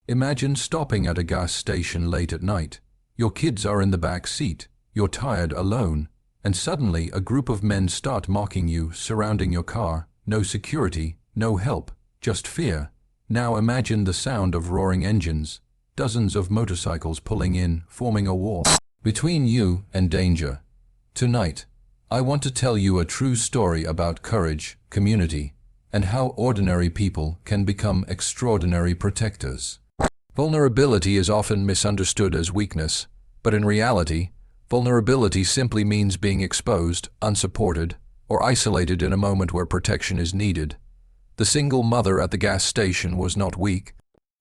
Imagine stopping at a gas station late at night. Your kids are in the back seat, you're tired, alone, and suddenly a group of men start mocking you, surrounding your car. No security, no help, just fear. Now imagine the sound of roaring engines, dozens of motorcycles pulling in, forming a wall between you and danger. Tonight, I want to tell you a true story about courage, community, and how ordinary people can become extraordinary protectors. Vulnerability is often misunderstood as weakness, but in reality, vulnerability simply means being exposed, unsupported, or isolated in a moment where protection is needed. The single mother at the gas station was not weak.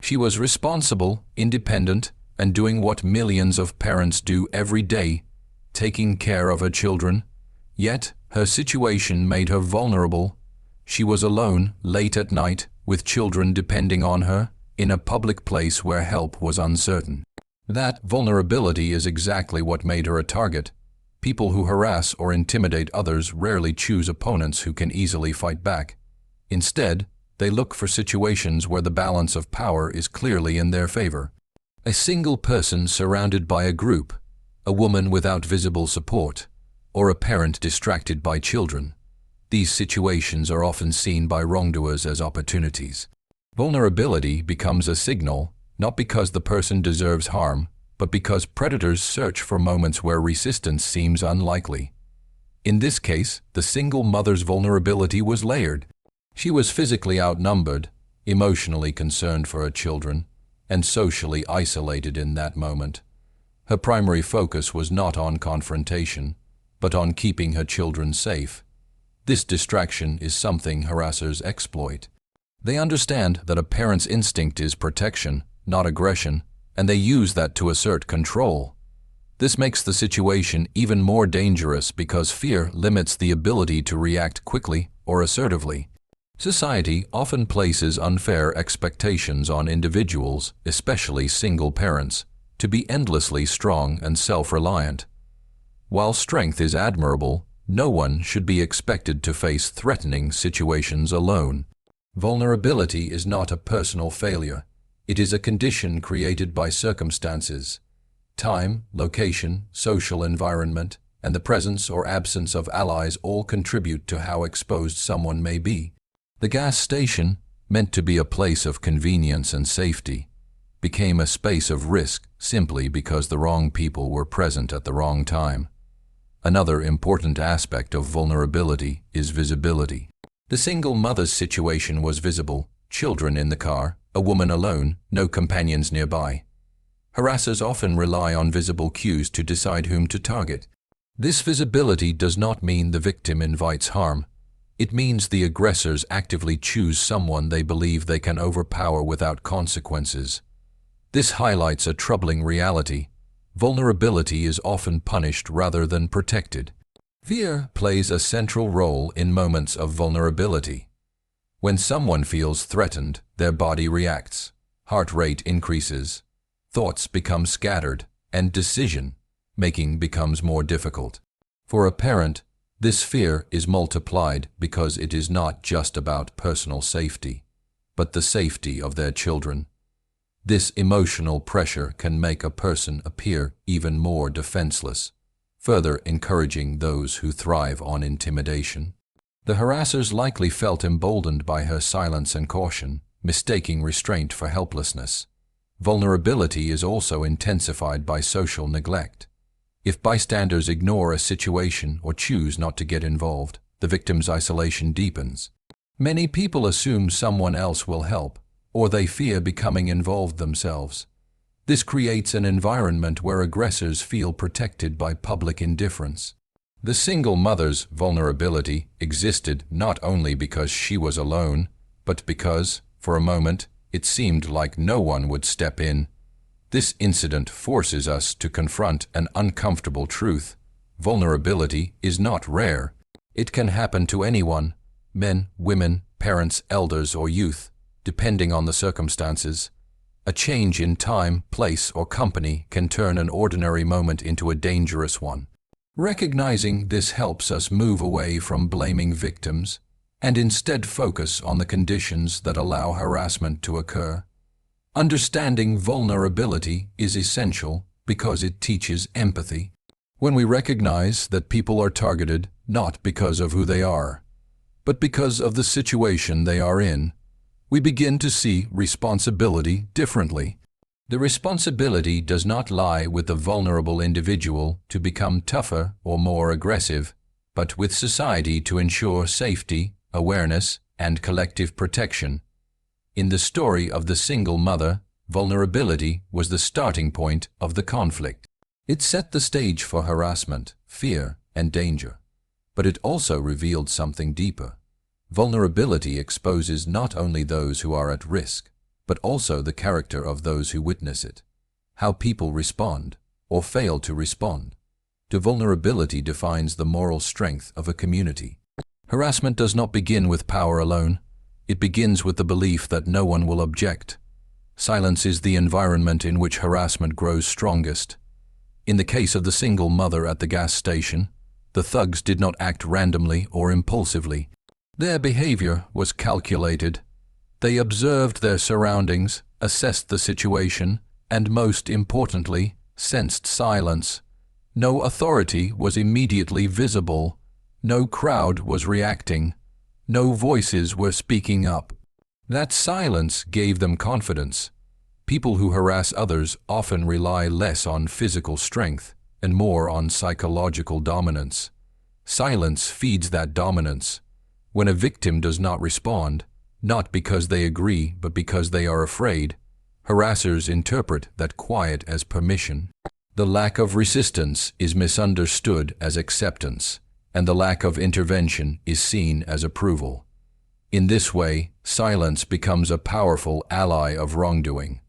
She was responsible, independent, and doing what millions of parents do every day, taking care of her children. Yet, her situation made her vulnerable. She was alone, late at night, with children depending on her, in a public place where help was uncertain. That vulnerability is exactly what made her a target. People who harass or intimidate others rarely choose opponents who can easily fight back. Instead, they look for situations where the balance of power is clearly in their favor. A single person surrounded by a group, a woman without visible support, or a parent distracted by children. These situations are often seen by wrongdoers as opportunities. Vulnerability becomes a signal, not because the person deserves harm, but because predators search for moments where resistance seems unlikely. In this case, the single mother's vulnerability was layered. She was physically outnumbered, emotionally concerned for her children, and socially isolated in that moment. Her primary focus was not on confrontation, but on keeping her children safe. This distraction is something harassers exploit. They understand that a parent's instinct is protection, not aggression, and they use that to assert control. This makes the situation even more dangerous because fear limits the ability to react quickly or assertively. Society often places unfair expectations on individuals, especially single parents, to be endlessly strong and self-reliant. While strength is admirable, no one should be expected to face threatening situations alone. Vulnerability is not a personal failure. It is a condition created by circumstances. Time, location, social environment, and the presence or absence of allies all contribute to how exposed someone may be. The gas station, meant to be a place of convenience and safety, became a space of risk simply because the wrong people were present at the wrong time. Another important aspect of vulnerability is visibility. The single mother's situation was visible: children in the car, a woman alone, no companions nearby. Harassers often rely on visible cues to decide whom to target. This visibility does not mean the victim invites harm. It means the aggressors actively choose someone they believe they can overpower without consequences. This highlights a troubling reality. Vulnerability is often punished rather than protected. Fear plays a central role in moments of vulnerability. When someone feels threatened, their body reacts, heart rate increases, thoughts become scattered, and decision-making becomes more difficult. For a parent, this fear is multiplied because it is not just about personal safety, but the safety of their children. This emotional pressure can make a person appear even more defenseless, further encouraging those who thrive on intimidation. The harassers likely felt emboldened by her silence and caution, mistaking restraint for helplessness. Vulnerability is also intensified by social neglect. If bystanders ignore a situation or choose not to get involved, the victim's isolation deepens. Many people assume someone else will help, or they fear becoming involved themselves. This creates an environment where aggressors feel protected by public indifference. The single mother's vulnerability existed not only because she was alone, but because, for a moment, it seemed like no one would step in. This incident forces us to confront an uncomfortable truth. Vulnerability is not rare. It can happen to anyone: men, women, parents, elders, or youth, depending on the circumstances. A change in time, place, or company can turn an ordinary moment into a dangerous one. Recognizing this helps us move away from blaming victims and instead focus on the conditions that allow harassment to occur. Understanding vulnerability is essential because it teaches empathy. When we recognize that people are targeted not because of who they are, but because of the situation they are in, we begin to see responsibility differently. The responsibility does not lie with the vulnerable individual to become tougher or more aggressive, but with society to ensure safety, awareness, and collective protection. In the story of the single mother, vulnerability was the starting point of the conflict. It set the stage for harassment, fear, and danger. But it also revealed something deeper. Vulnerability exposes not only those who are at risk, but also the character of those who witness it. How people respond, or fail to respond, to vulnerability defines the moral strength of a community. Harassment does not begin with power alone. It begins with the belief that no one will object. Silence is the environment in which harassment grows strongest. In the case of the single mother at the gas station, the thugs did not act randomly or impulsively. Their behavior was calculated. They observed their surroundings, assessed the situation, and most importantly, sensed silence. No authority was immediately visible. No crowd was reacting. No voices were speaking up. That silence gave them confidence. People who harass others often rely less on physical strength and more on psychological dominance. Silence feeds that dominance. When a victim does not respond, not because they agree but because they are afraid, harassers interpret that quiet as permission. The lack of resistance is misunderstood as acceptance, and the lack of intervention is seen as approval. In this way, silence becomes a powerful ally of wrongdoing.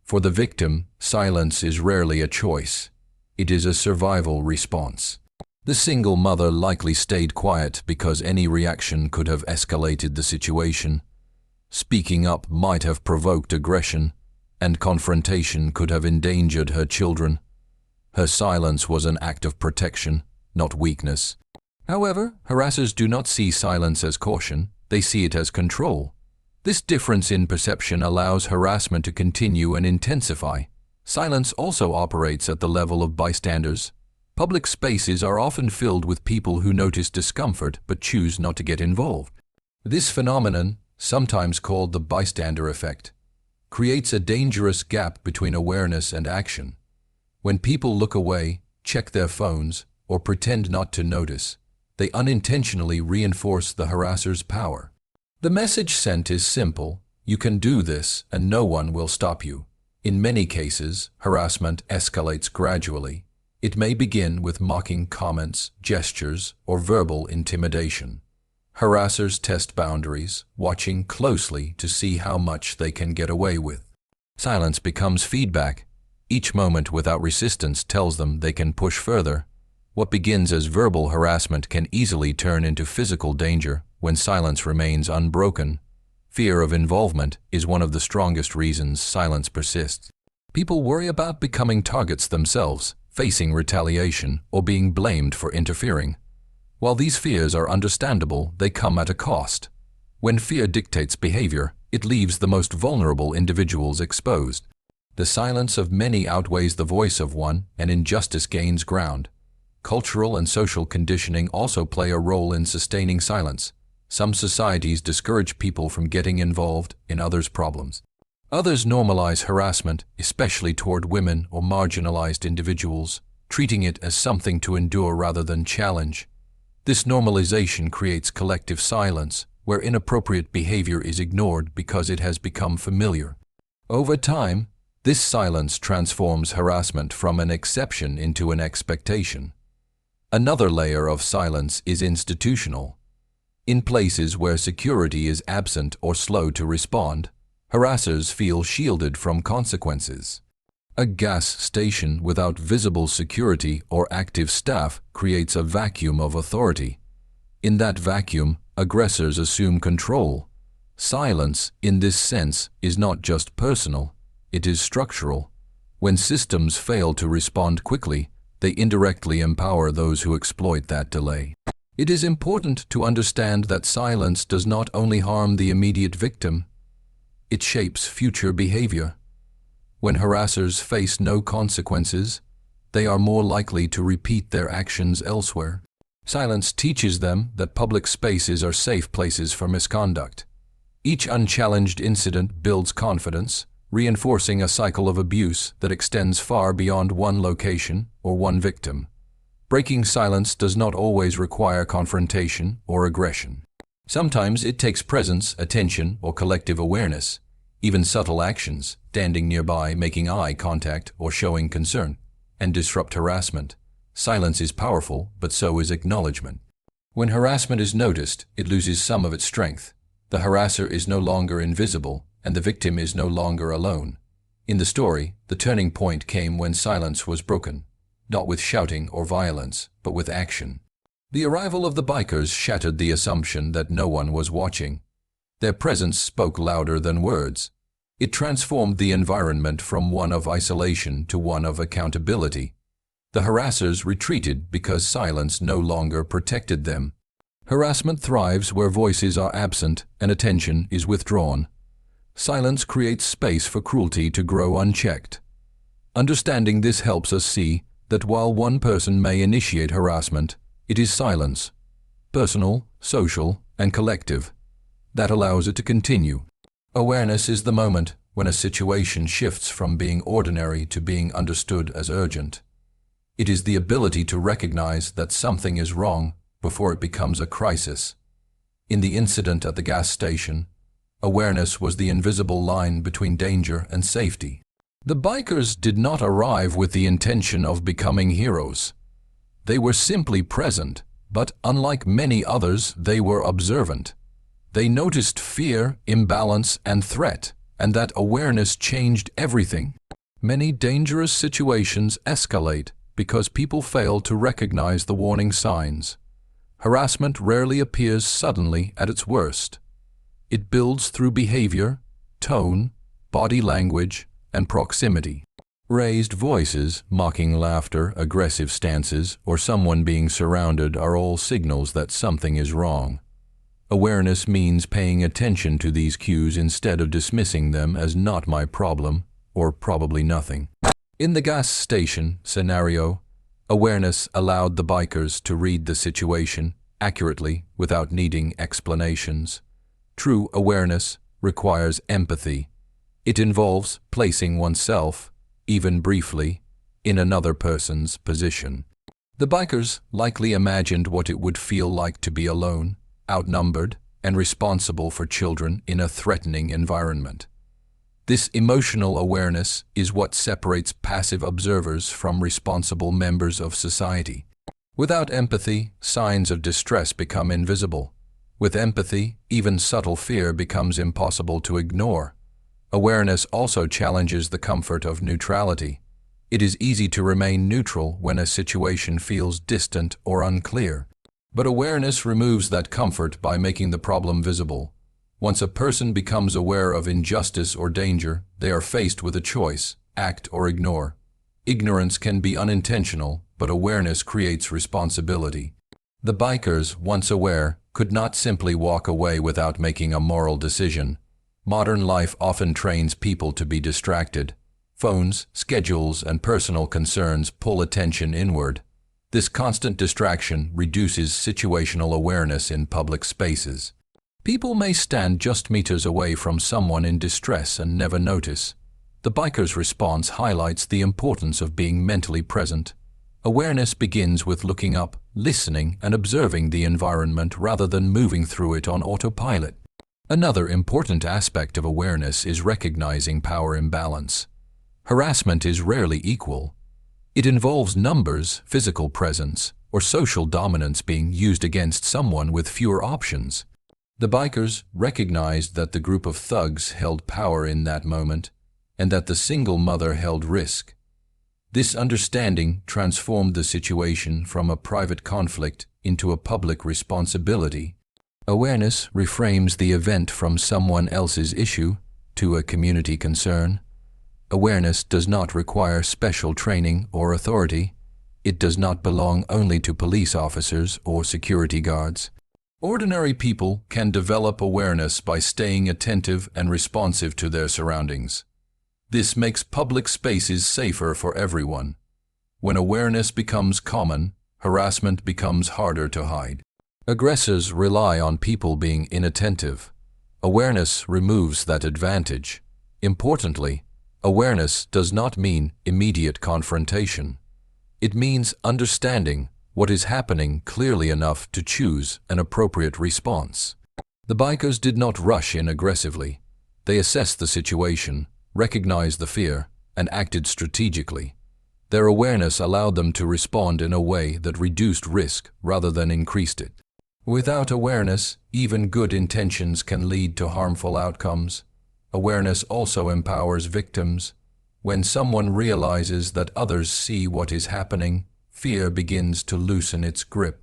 For the victim, silence is rarely a choice. It is a survival response. The single mother likely stayed quiet because any reaction could have escalated the situation. Speaking up might have provoked aggression, and confrontation could have endangered her children. Her silence was an act of protection, not weakness. However, harassers do not see silence as caution, they see it as control. This difference in perception allows harassment to continue and intensify. Silence also operates at the level of bystanders. Public spaces are often filled with people who notice discomfort but choose not to get involved. This phenomenon, sometimes called the bystander effect, creates a dangerous gap between awareness and action. When people look away, check their phones, or pretend not to notice, they unintentionally reinforce the harasser's power. The message sent is simple: you can do this and no one will stop you. In many cases, harassment escalates gradually. It may begin with mocking comments, gestures, or verbal intimidation. Harassers test boundaries, watching closely to see how much they can get away with. Silence becomes feedback. Each moment without resistance tells them they can push further. What begins as verbal harassment can easily turn into physical danger when silence remains unbroken. Fear of involvement is one of the strongest reasons silence persists. People worry about becoming targets themselves, facing retaliation, or being blamed for interfering. While these fears are understandable, they come at a cost. When fear dictates behavior, it leaves the most vulnerable individuals exposed. The silence of many outweighs the voice of one, and injustice gains ground. Cultural and social conditioning also play a role in sustaining silence. Some societies discourage people from getting involved in others' problems. Others normalize harassment, especially toward women or marginalized individuals, treating it as something to endure rather than challenge. This normalization creates collective silence, where inappropriate behavior is ignored because it has become familiar. Over time, this silence transforms harassment from an exception into an expectation. Another layer of silence is institutional. In places where security is absent or slow to respond, harassers feel shielded from consequences. A gas station without visible security or active staff creates a vacuum of authority. In that vacuum, aggressors assume control. Silence, in this sense, is not just personal, it is structural. When systems fail to respond quickly, they indirectly empower those who exploit that delay. It is important to understand that silence does not only harm the immediate victim, it shapes future behavior. When harassers face no consequences, they are more likely to repeat their actions elsewhere. Silence teaches them that public spaces are safe places for misconduct. Each unchallenged incident builds confidence, reinforcing a cycle of abuse that extends far beyond one location or one victim. Breaking silence does not always require confrontation or aggression. Sometimes it takes presence, attention, or collective awareness. Even subtle actions, standing nearby, making eye contact, or showing concern, and disrupt harassment. Silence is powerful, but so is acknowledgement. When harassment is noticed, it loses some of its strength. The harasser is no longer invisible, and the victim is no longer alone. In the story, the turning point came when silence was broken, not with shouting or violence, but with action. The arrival of the bikers shattered the assumption that no one was watching. Their presence spoke louder than words. It transformed the environment from one of isolation to one of accountability. The harassers retreated because silence no longer protected them. Harassment thrives where voices are absent and attention is withdrawn. Silence creates space for cruelty to grow unchecked. Understanding this helps us see that while one person may initiate harassment, it is silence, personal, social, and collective, that allows it to continue. Awareness is the moment when a situation shifts from being ordinary to being understood as urgent. It is the ability to recognize that something is wrong before it becomes a crisis. In the incident at the gas station, awareness was the invisible line between danger and safety. The bikers did not arrive with the intention of becoming heroes. They were simply present, but unlike many others, they were observant. They noticed fear, imbalance, and threat, and that awareness changed everything. Many dangerous situations escalate because people fail to recognize the warning signs. Harassment rarely appears suddenly at its worst. It builds through behavior, tone, body language, and proximity. Raised voices, mocking laughter, aggressive stances, or someone being surrounded are all signals that something is wrong. Awareness means paying attention to these cues instead of dismissing them as not my problem or probably nothing. In the gas station scenario, awareness allowed the bikers to read the situation accurately without needing explanations. True awareness requires empathy. It involves placing oneself, even briefly, in another person's position. The bikers likely imagined what it would feel like to be alone, outnumbered, and responsible for children in a threatening environment. This emotional awareness is what separates passive observers from responsible members of society. Without empathy, signs of distress become invisible. With empathy, even subtle fear becomes impossible to ignore. Awareness also challenges the comfort of neutrality. It is easy to remain neutral when a situation feels distant or unclear. But awareness removes that comfort by making the problem visible. Once a person becomes aware of injustice or danger, they are faced with a choice: act or ignore. Ignorance can be unintentional, but awareness creates responsibility. The bikers, once aware, could not simply walk away without making a moral decision. Modern life often trains people to be distracted. Phones, schedules, and personal concerns pull attention inward. This constant distraction reduces situational awareness in public spaces. People may stand just meters away from someone in distress and never notice. The biker's response highlights the importance of being mentally present. Awareness begins with looking up, listening, and observing the environment rather than moving through it on autopilot. Another important aspect of awareness is recognizing power imbalance. Harassment is rarely equal. It involves numbers, physical presence, or social dominance being used against someone with fewer options. The bikers recognized that the group of thugs held power in that moment, and that the single mother held risk. This understanding transformed the situation from a private conflict into a public responsibility. Awareness reframes the event from someone else's issue to a community concern. Awareness does not require special training or authority. It does not belong only to police officers or security guards. Ordinary people can develop awareness by staying attentive and responsive to their surroundings. This makes public spaces safer for everyone. When awareness becomes common, harassment becomes harder to hide. Aggressors rely on people being inattentive. Awareness removes that advantage. Importantly, awareness does not mean immediate confrontation. It means understanding what is happening clearly enough to choose an appropriate response. The bikers did not rush in aggressively. They assessed the situation, recognized the fear, and acted strategically. Their awareness allowed them to respond in a way that reduced risk rather than increased it. Without awareness, even good intentions can lead to harmful outcomes. Awareness also empowers victims. When someone realizes that others see what is happening, fear begins to loosen its grip.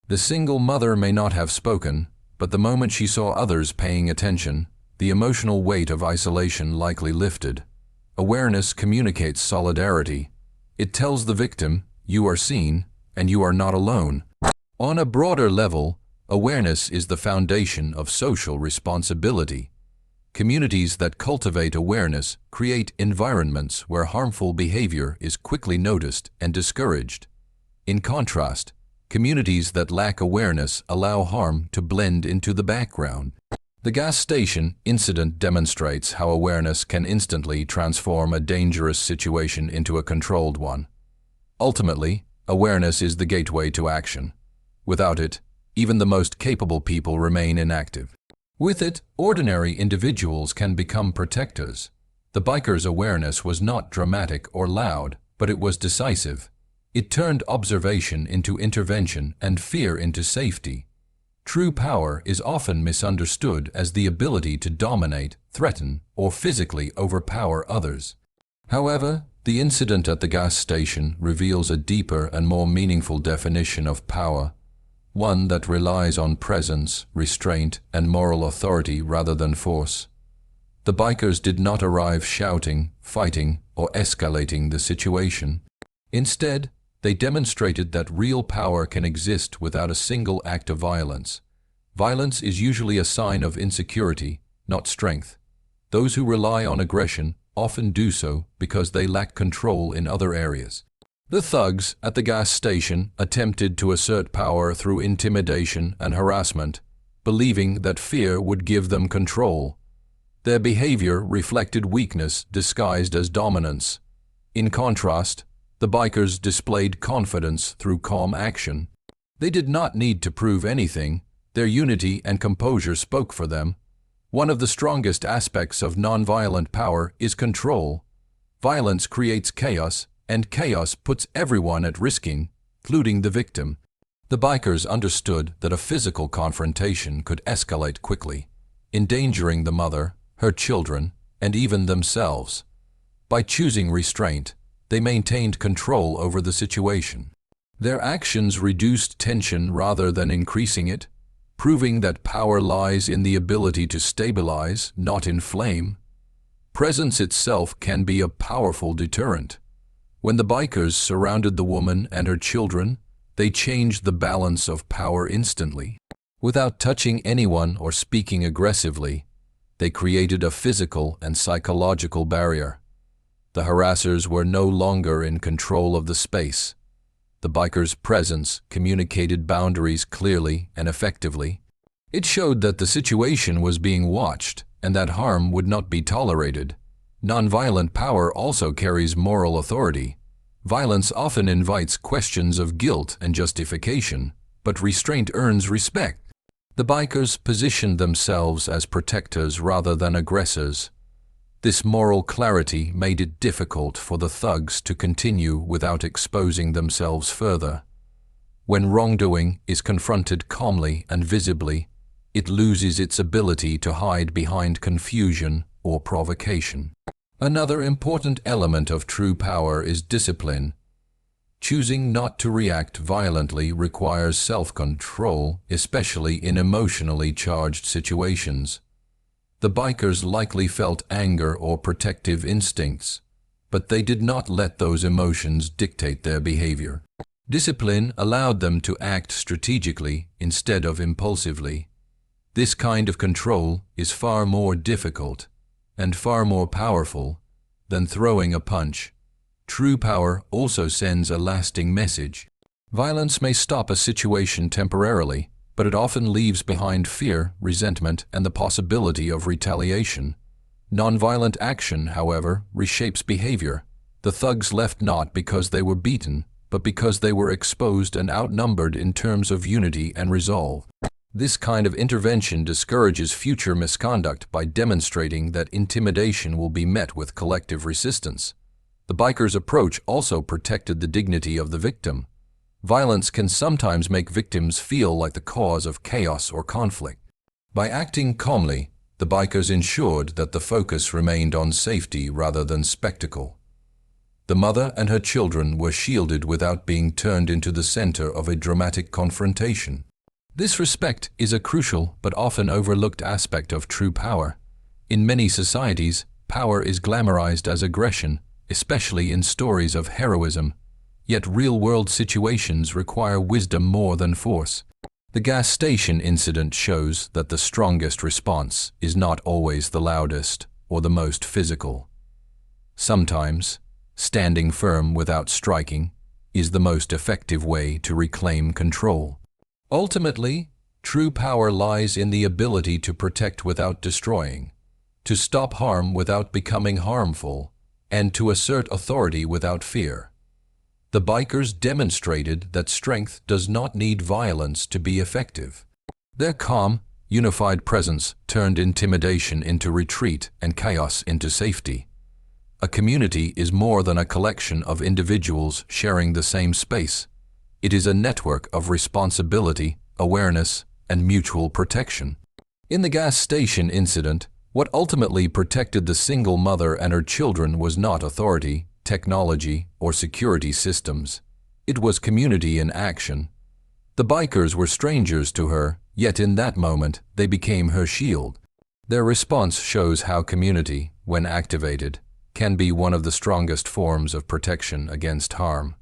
The single mother may not have spoken, but the moment she saw others paying attention, the emotional weight of isolation likely lifted. Awareness communicates solidarity. It tells the victim, you are seen, and you are not alone. On a broader level, awareness is the foundation of social responsibility. Communities that cultivate awareness create environments where harmful behavior is quickly noticed and discouraged. In contrast, communities that lack awareness allow harm to blend into the background. The gas station incident demonstrates how awareness can instantly transform a dangerous situation into a controlled one. Ultimately, awareness is the gateway to action. Without it, even the most capable people remain inactive. With it, ordinary individuals can become protectors. The bikers' awareness was not dramatic or loud, but it was decisive. It turned observation into intervention and fear into safety. True power is often misunderstood as the ability to dominate, threaten, or physically overpower others. However, the incident at the gas station reveals a deeper and more meaningful definition of power, one that relies on presence, restraint, and moral authority rather than force. The bikers did not arrive shouting, fighting, or escalating the situation. Instead, they demonstrated that real power can exist without a single act of violence. Violence is usually a sign of insecurity, not strength. Those who rely on aggression often do so because they lack control in other areas. The thugs at the gas station attempted to assert power through intimidation and harassment, believing that fear would give them control. Their behavior reflected weakness disguised as dominance. In contrast, the bikers displayed confidence through calm action. They did not need to prove anything. Their unity and composure spoke for them. One of the strongest aspects of nonviolent power is control. Violence creates chaos, and chaos puts everyone at risk, including the victim. The bikers understood that a physical confrontation could escalate quickly, endangering the mother, her children, and even themselves. By choosing restraint, they maintained control over the situation. Their actions reduced tension rather than increasing it, proving that power lies in the ability to stabilize, not inflame. Presence itself can be a powerful deterrent. When the bikers surrounded the woman and her children, they changed the balance of power instantly. Without touching anyone or speaking aggressively, they created a physical and psychological barrier. The harassers were no longer in control of the space. The bikers' presence communicated boundaries clearly and effectively. It showed that the situation was being watched and that harm would not be tolerated. Nonviolent power also carries moral authority. Violence often invites questions of guilt and justification, but restraint earns respect. The bikers positioned themselves as protectors rather than aggressors. This moral clarity made it difficult for the thugs to continue without exposing themselves further. When wrongdoing is confronted calmly and visibly, it loses its ability to hide behind confusion or provocation. Another important element of true power is discipline. Choosing not to react violently requires self-control, especially in emotionally charged situations. The bikers likely felt anger or protective instincts, but they did not let those emotions dictate their behavior. Discipline allowed them to act strategically instead of impulsively. This kind of control is far more difficult and far more powerful than throwing a punch. True power also sends a lasting message. Violence may stop a situation temporarily, but it often leaves behind fear, resentment, and the possibility of retaliation. Nonviolent action, however, reshapes behavior. The thugs left not because they were beaten, but because they were exposed and outnumbered in terms of unity and resolve. This kind of intervention discourages future misconduct by demonstrating that intimidation will be met with collective resistance. The bikers' approach also protected the dignity of the victim. Violence can sometimes make victims feel like the cause of chaos or conflict. By acting calmly, the bikers ensured that the focus remained on safety rather than spectacle. The mother and her children were shielded without being turned into the center of a dramatic confrontation. This respect is a crucial but often overlooked aspect of true power. In many societies, power is glamorized as aggression, especially in stories of heroism. Yet real-world situations require wisdom more than force. The gas station incident shows that the strongest response is not always the loudest or the most physical. Sometimes, standing firm without striking is the most effective way to reclaim control. Ultimately, true power lies in the ability to protect without destroying, to stop harm without becoming harmful, and to assert authority without fear. The bikers demonstrated that strength does not need violence to be effective. Their calm, unified presence turned intimidation into retreat and chaos into safety. A community is more than a collection of individuals sharing the same space. It is a network of responsibility, awareness, and mutual protection. In the gas station incident, what ultimately protected the single mother and her children was not authority, technology, or security systems. It was community in action. The bikers were strangers to her, yet in that moment they became her shield. Their response shows how community, when activated, can be one of the strongest forms of protection against harm.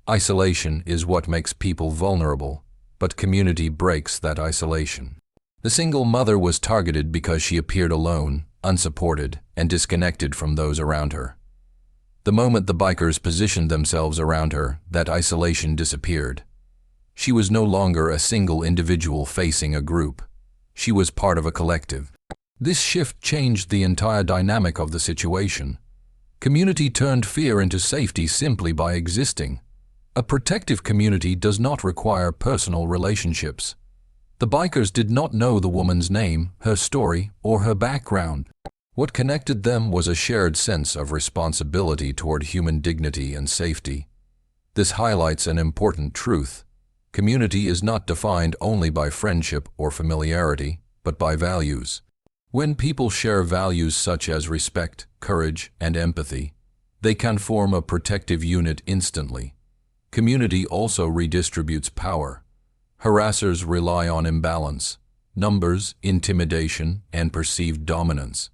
Isolation is what makes people vulnerable, but community breaks that isolation. The single mother was targeted because she appeared alone, unsupported, and disconnected from those around her. The moment the bikers positioned themselves around her, that isolation disappeared. She was no longer a single individual facing a group. She was part of a collective. This shift changed the entire dynamic of the situation. Community turned fear into safety simply by existing. A protective community does not require personal relationships. The bikers did not know the woman's name, her story, or her background. What connected them was a shared sense of responsibility toward human dignity and safety. This highlights an important truth. Community is not defined only by friendship or familiarity, but by values. When people share values such as respect, courage, and empathy, they can form a protective unit instantly. Community also redistributes power. Harassers rely on imbalance, numbers, intimidation, and perceived dominance.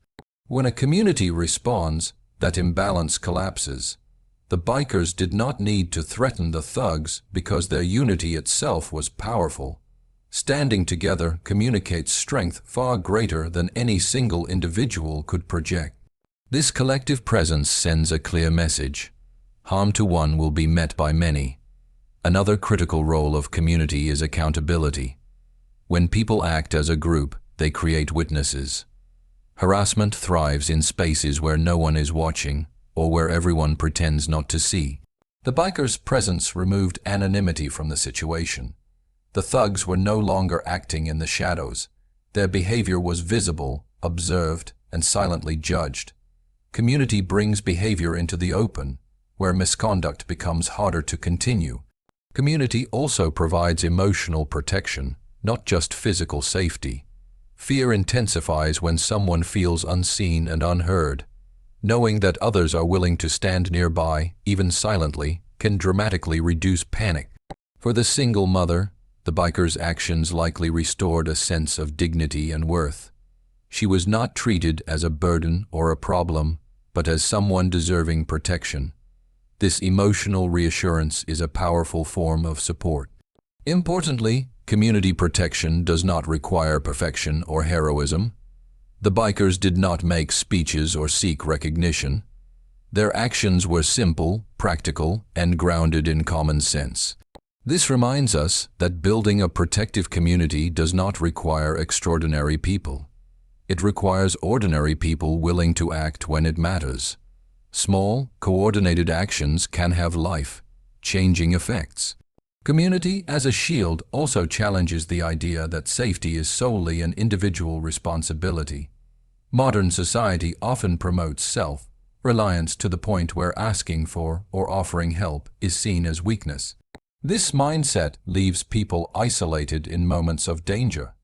When a community responds, that imbalance collapses. The bikers did not need to threaten the thugs because their unity itself was powerful. Standing together communicates strength far greater than any single individual could project. This collective presence sends a clear message. Harm to one will be met by many. Another critical role of community is accountability. When people act as a group, they create witnesses. Harassment thrives in spaces where no one is watching or where everyone pretends not to see. The bikers' presence removed anonymity from the situation. The thugs were no longer acting in the shadows. Their behavior was visible, observed, and silently judged. Community brings behavior into the open, where misconduct becomes harder to continue. Community also provides emotional protection, not just physical safety. Fear intensifies when someone feels unseen and unheard. Knowing that others are willing to stand nearby, even silently, can dramatically reduce panic. For the single mother, the biker's actions likely restored a sense of dignity and worth. She was not treated as a burden or a problem, but as someone deserving protection. This emotional reassurance is a powerful form of support. Importantly, community protection does not require perfection or heroism. The bikers did not make speeches or seek recognition. Their actions were simple, practical, and grounded in common sense. This reminds us that building a protective community does not require extraordinary people. It requires ordinary people willing to act when it matters. Small, coordinated actions can have life-changing effects. Community as a shield also challenges the idea that safety is solely an individual responsibility. Modern society often promotes self-reliance to the point where asking for or offering help is seen as weakness. This mindset leaves people isolated in moments of danger.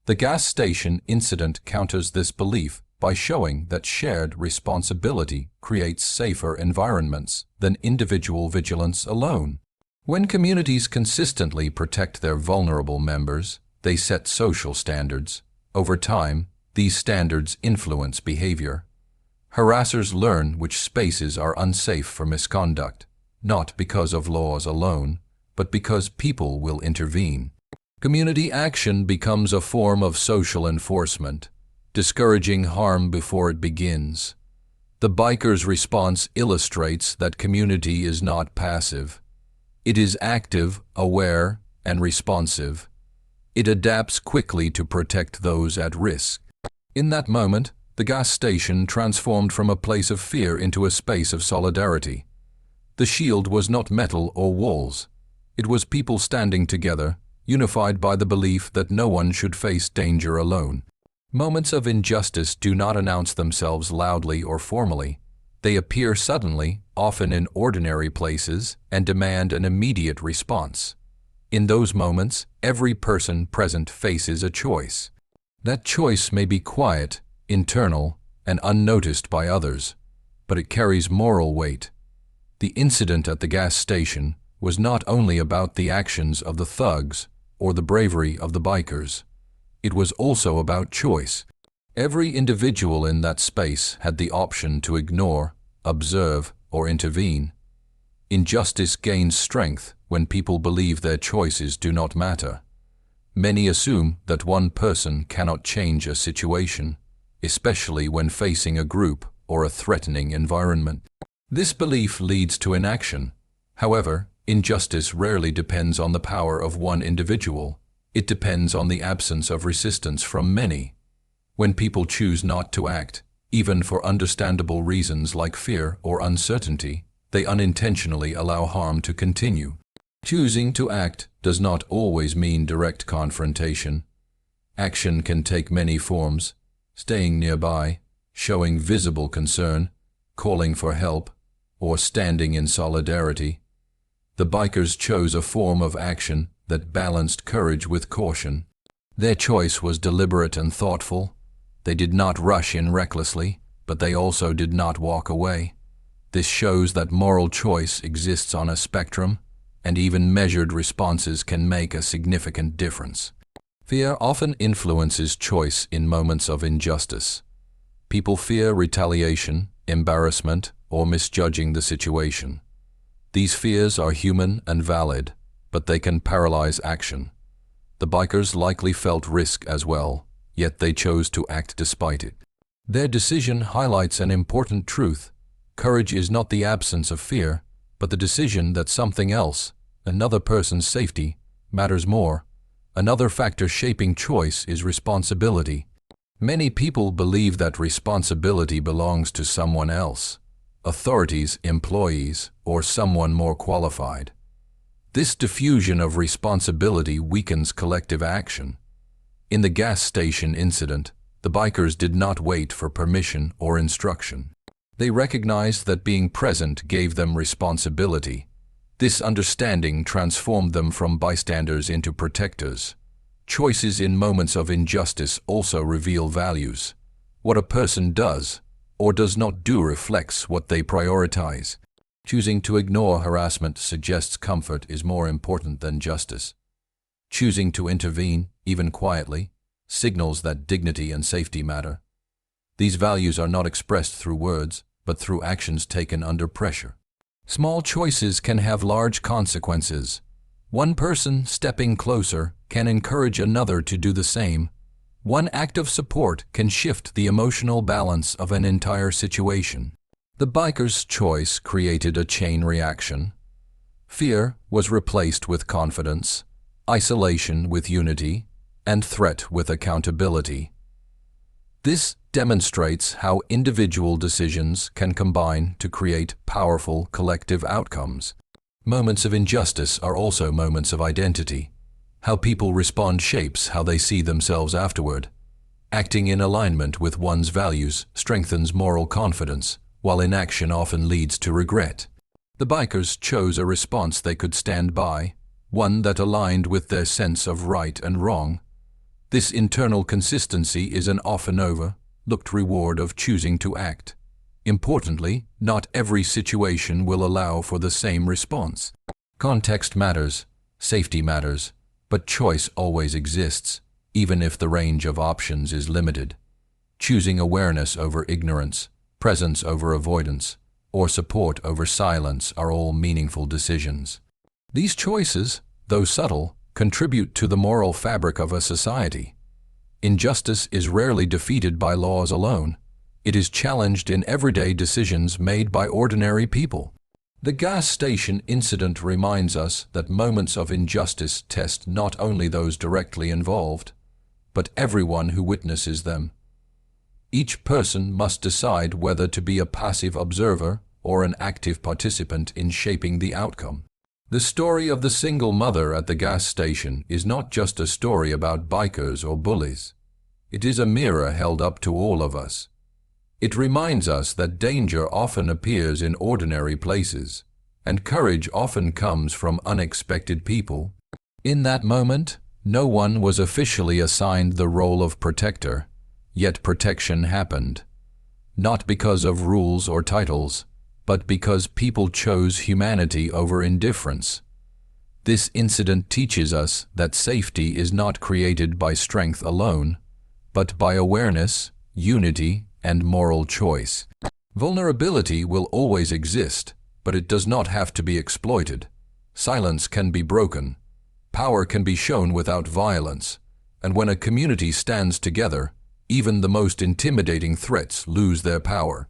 The gas station incident counters this belief by showing that shared responsibility creates safer environments than individual vigilance alone. When communities consistently protect their vulnerable members, they set social standards. Over time, these standards influence behavior. Harassers learn which spaces are unsafe for misconduct, not because of laws alone, but because people will intervene. Community action becomes a form of social enforcement, discouraging harm before it begins. The biker's response illustrates that community is not passive. It is active, aware, and responsive. It adapts quickly to protect those at risk. In that moment, the gas station transformed from a place of fear into a space of solidarity. The shield was not metal or walls. It was people standing together, unified by the belief that no one should face danger alone. Moments of injustice do not announce themselves loudly or formally. They appear suddenly, often in ordinary places, and demand an immediate response. In those moments, every person present faces a choice. That choice may be quiet, internal, and unnoticed by others, but it carries moral weight. The incident at the gas station was not only about the actions of the thugs or the bravery of the bikers. It was also about choice. Every individual in that space had the option to ignore, observe, or intervene. Injustice gains strength when people believe their choices do not matter. Many assume that one person cannot change a situation, especially when facing a group or a threatening environment. This belief leads to inaction. However, injustice rarely depends on the power of one individual. It depends on the absence of resistance from many. When people choose not to act, even for understandable reasons like fear or uncertainty, they unintentionally allow harm to continue. Choosing to act does not always mean direct confrontation. Action can take many forms: staying nearby, showing visible concern, calling for help, or standing in solidarity. The bikers chose a form of action that balanced courage with caution. Their choice was deliberate and thoughtful. They did not rush in recklessly, but they also did not walk away. This shows that moral choice exists on a spectrum, and even measured responses can make a significant difference. Fear often influences choice in moments of injustice. People fear retaliation, embarrassment, or misjudging the situation. These fears are human and valid, but they can paralyze action. The bikers likely felt risk as well, yet they chose to act despite it. Their decision highlights an important truth. Courage is not the absence of fear, but the decision that something else, another person's safety, matters more. Another factor shaping choice is responsibility. Many people believe that responsibility belongs to someone else, authorities, employees, or someone more qualified. This diffusion of responsibility weakens collective action. In the gas station incident, the bikers did not wait for permission or instruction. They recognized that being present gave them responsibility. This understanding transformed them from bystanders into protectors. Choices in moments of injustice also reveal values. What a person does or does not do reflects what they prioritize. Choosing to ignore harassment suggests comfort is more important than justice. Choosing to intervene, even quietly, signals that dignity and safety matter. These values are not expressed through words, but through actions taken under pressure. Small choices can have large consequences. One person stepping closer can encourage another to do the same. One act of support can shift the emotional balance of an entire situation. The biker's choice created a chain reaction. Fear was replaced with confidence, isolation with unity, and threat with accountability. This demonstrates how individual decisions can combine to create powerful collective outcomes. Moments of injustice are also moments of identity. How people respond shapes how they see themselves afterward. Acting in alignment with one's values strengthens moral confidence, while inaction often leads to regret. The bikers chose a response they could stand by, one that aligned with their sense of right and wrong. This internal consistency is an often overlooked reward of choosing to act. Importantly, not every situation will allow for the same response. Context matters, safety matters, but choice always exists, even if the range of options is limited. Choosing awareness over ignorance, presence over avoidance, or support over silence are all meaningful decisions. These choices, though subtle, contribute to the moral fabric of a society. Injustice is rarely defeated by laws alone. It is challenged in everyday decisions made by ordinary people. The gas station incident reminds us that moments of injustice test not only those directly involved, but everyone who witnesses them. Each person must decide whether to be a passive observer or an active participant in shaping the outcome. The story of the single mother at the gas station is not just a story about bikers or bullies. It is a mirror held up to all of us. It reminds us that danger often appears in ordinary places, and courage often comes from unexpected people. In that moment, no one was officially assigned the role of protector, yet protection happened. Not because of rules or titles, but because people chose humanity over indifference. This incident teaches us that safety is not created by strength alone, but by awareness, unity, and moral choice. Vulnerability will always exist, but it does not have to be exploited. Silence can be broken. Power can be shown without violence. And when a community stands together, even the most intimidating threats lose their power.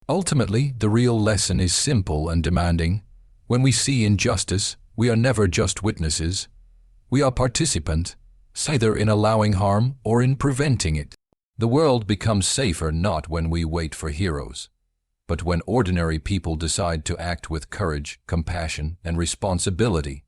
Ultimately, the real lesson is simple and demanding. When we see injustice, we are never just witnesses. We are participants, either in allowing harm or in preventing it. The world becomes safer not when we wait for heroes, but when ordinary people decide to act with courage, compassion, and responsibility.